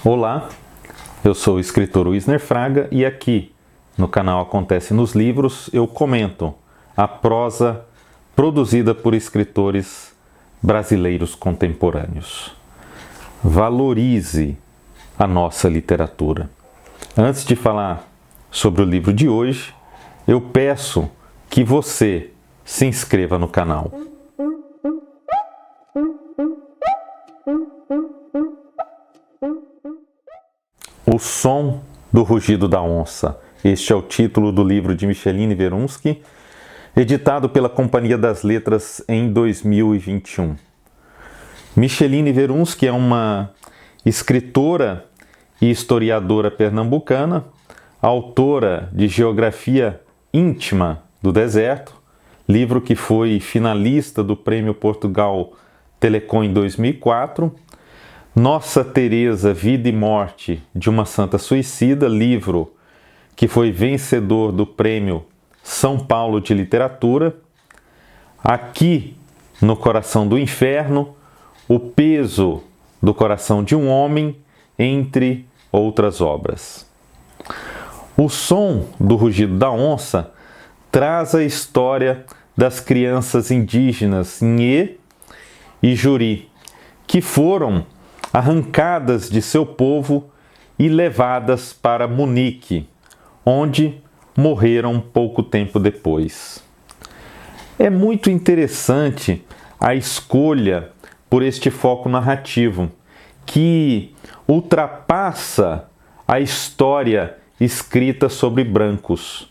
Olá, eu sou o escritor Wisner Fraga e aqui no canal Acontece nos Livros eu comento a prosa produzida por escritores brasileiros contemporâneos. Valorize a nossa literatura. Antes de falar sobre o livro de hoje, eu peço que você se inscreva no canal. O som do rugido da onça. Este é o título do livro de Micheline Verunsky, editado pela Companhia das Letras em 2021. Micheline Verunsky é uma escritora e historiadora pernambucana, autora de Geografia Íntima do Deserto, livro que foi finalista do Prêmio Portugal Telecom em 2004, Nossa Teresa, Vida e Morte de uma Santa Suicida, livro que foi vencedor do Prêmio São Paulo de Literatura, Aqui no Coração do Inferno, O Peso do Coração de um Homem, entre outras obras. O som do rugido da onça traz a história das crianças indígenas Nhê e Juri, que foram arrancadas de seu povo e levadas para Munique, onde morreram pouco tempo depois. É muito interessante a escolha por este foco narrativo, que ultrapassa a história escrita sobre brancos.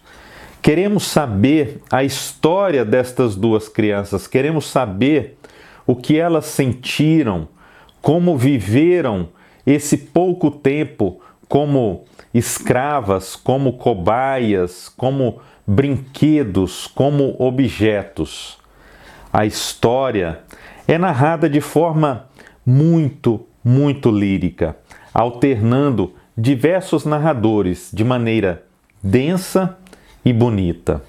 Queremos saber a história destas duas crianças, queremos saber o que elas sentiram, como viveram esse pouco tempo como escravas, como cobaias, como brinquedos, como objetos. A história é narrada de forma muito lírica, alternando diversos narradores de maneira densa e bonita.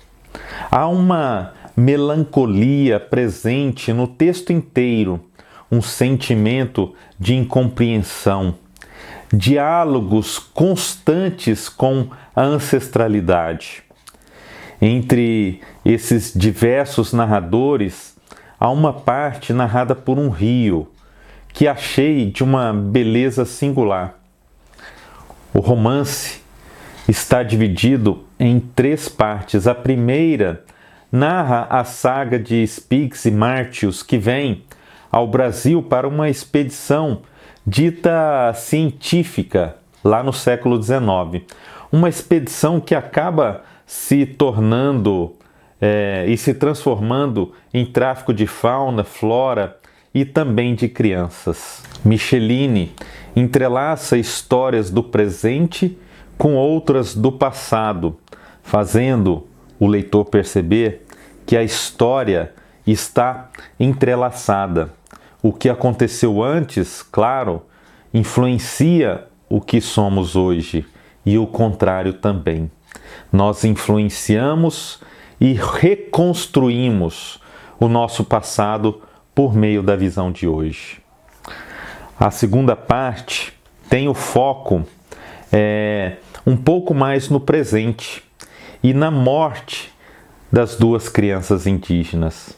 Há uma melancolia presente no texto inteiro, um sentimento de incompreensão, diálogos constantes com a ancestralidade. Entre esses diversos narradores, há uma parte narrada por um rio, que achei de uma beleza singular. O romance está dividido em 3 partes. A primeira narra a saga de Spix e Martius, que vem ao Brasil para uma expedição dita científica lá no século XIX. Uma expedição que acaba se tornando e se transformando em tráfico de fauna, flora e também de crianças. Micheline entrelaça histórias do presente com outras do passado, fazendo o leitor perceber que a história está entrelaçada. O que aconteceu antes, claro, influencia o que somos hoje e o contrário também. Nós influenciamos e reconstruímos o nosso passado por meio da visão de hoje. A segunda parte tem o foco um pouco mais no presente e na morte das duas crianças indígenas.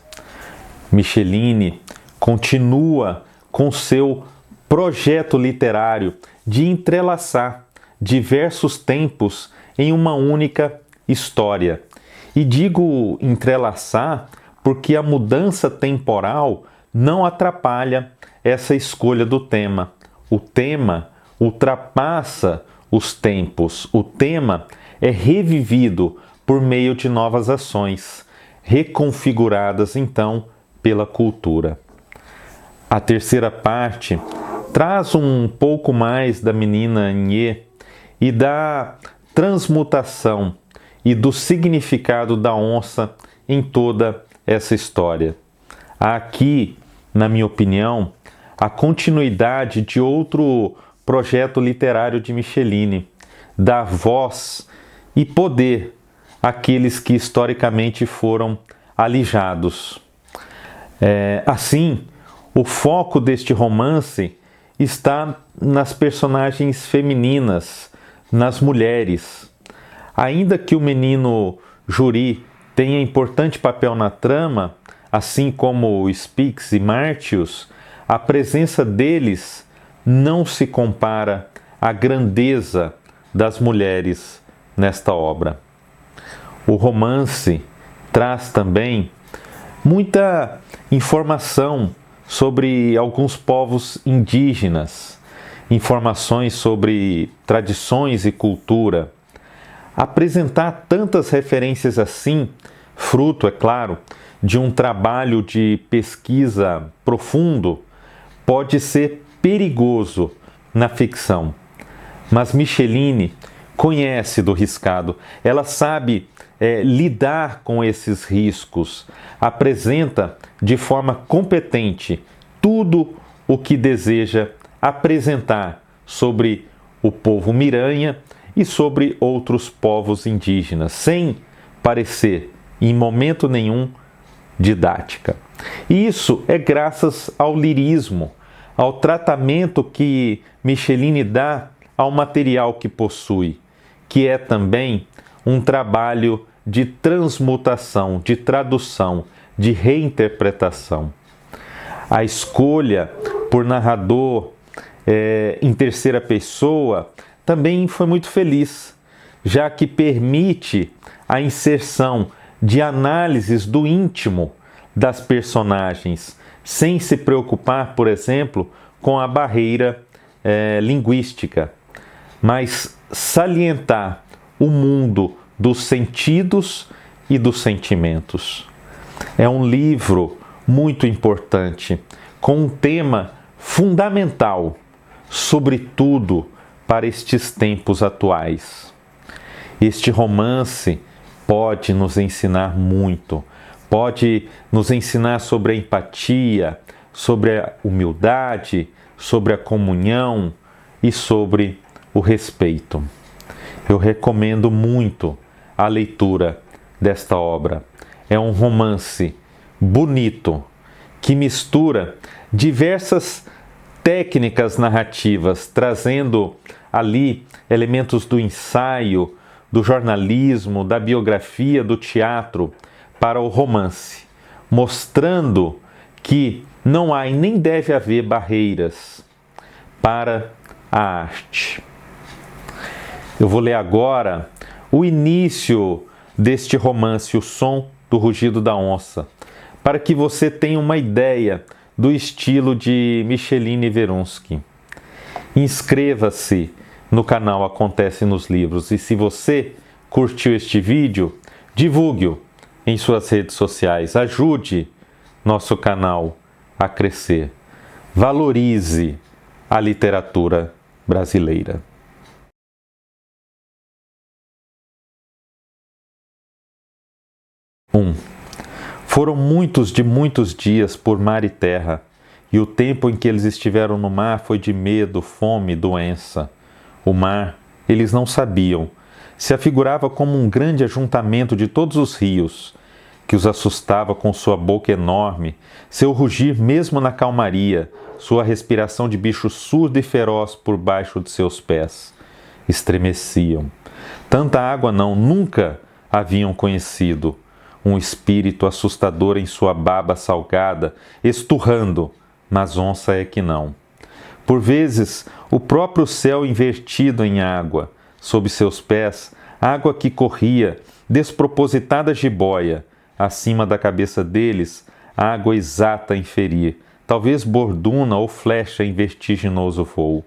Micheline continua com seu projeto literário de entrelaçar diversos tempos em uma única história. E digo entrelaçar porque a mudança temporal não atrapalha essa escolha do tema. O tema ultrapassa os tempos. O tema é revivido por meio de novas ações, reconfiguradas então pela cultura. A terceira parte traz um pouco mais da menina Nhê e da transmutação e do significado da onça em toda essa história. Há aqui, na minha opinião, a continuidade de outro projeto literário de Micheline, dar voz e poder àqueles que historicamente foram alijados. Assim, o foco deste romance está nas personagens femininas, nas mulheres. Ainda que o menino Juri tenha importante papel na trama, assim como Spix e Martius, a presença deles não se compara à grandeza das mulheres nesta obra. O romance traz também muita informação sobre alguns povos indígenas, informações sobre tradições e cultura. Apresentar tantas referências assim, fruto, é claro, de um trabalho de pesquisa profundo, pode ser perigoso na ficção. Mas Micheline conhece do riscado, ela sabe lidar com esses riscos, apresenta de forma competente tudo o que deseja apresentar sobre o povo Miranha e sobre outros povos indígenas, sem parecer, em momento nenhum, didática. E isso é graças ao lirismo, ao tratamento que Micheline dá ao material que possui, que é também um trabalho de transmutação, de tradução, de reinterpretação. A escolha por narrador em terceira pessoa também foi muito feliz, já que permite a inserção de análises do íntimo das personagens, sem se preocupar, por exemplo, com a barreira linguística, mas salientar o mundo dos sentidos e dos sentimentos. É um livro muito importante, com um tema fundamental, sobretudo para estes tempos atuais. Este romance pode nos ensinar muito, pode nos ensinar sobre a empatia, sobre a humildade, sobre a comunhão e sobre o respeito. Eu recomendo muito a leitura desta obra. É um romance bonito, que mistura diversas técnicas narrativas, trazendo ali elementos do ensaio, do jornalismo, da biografia, do teatro para o romance, mostrando que não há e nem deve haver barreiras para a arte. Eu vou ler agora o início deste romance, O Som do Rugido da Onça, para que você tenha uma ideia do estilo de Micheline Verunsky. Inscreva-se no canal Acontece nos Livros e se você curtiu este vídeo, divulgue-o em suas redes sociais. Ajude nosso canal a crescer. Valorize a literatura brasileira. Foram muitos dias por mar e terra, e o tempo em que eles estiveram no mar foi de medo, fome, doença. O mar, eles não sabiam, se afigurava como um grande ajuntamento de todos os rios, que os assustava com sua boca enorme, seu rugir mesmo na calmaria, sua respiração de bicho surdo e feroz por baixo de seus pés. Estremeciam. Tanta água nunca haviam conhecido. Um espírito assustador em sua baba salgada, esturrando, mas onça é que não. Por vezes, o próprio céu invertido em água, sob seus pés, água que corria, despropositada jiboia, acima da cabeça deles, água exata em ferir, talvez borduna ou flecha em vertiginoso voo.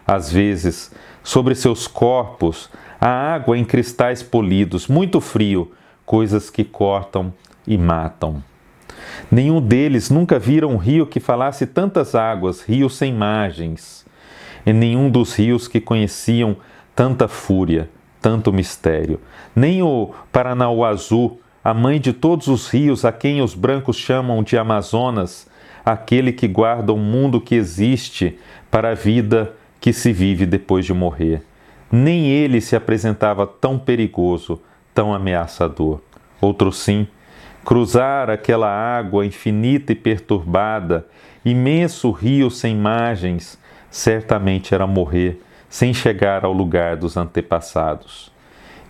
Às vezes, sobre seus corpos, a água em cristais polidos, muito frio, coisas que cortam e matam. Nenhum deles nunca vira um rio que falasse tantas águas, rio sem margens. E nenhum dos rios que conheciam tanta fúria, tanto mistério. Nem o Paranauaçu, a mãe de todos os rios, a quem os brancos chamam de Amazonas, aquele que guarda o mundo que existe para a vida que se vive depois de morrer. Nem ele se apresentava tão perigoso, tão ameaçador. Outro sim, cruzar aquela água infinita e perturbada, imenso rio sem margens, certamente era morrer sem chegar ao lugar dos antepassados.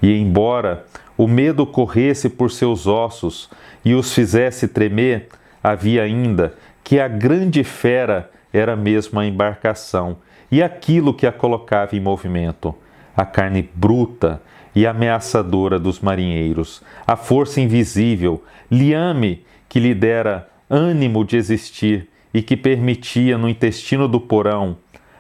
E embora o medo corresse por seus ossos e os fizesse tremer, havia ainda que a grande fera era mesmo a embarcação e aquilo que a colocava em movimento, a carne bruta e ameaçadora dos marinheiros, a força invisível, liame que lhe dera ânimo de existir e que permitia no intestino do porão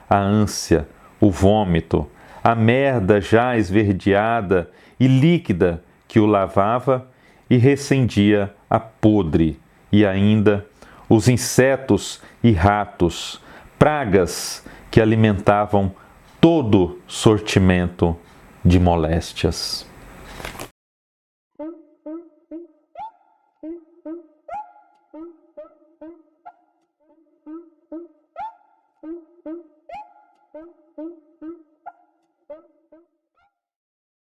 a ânsia, o vômito, a merda já esverdeada e líquida que o lavava e recendia a podre, e ainda os insetos e ratos, pragas que alimentavam todo sortimento de moléstias.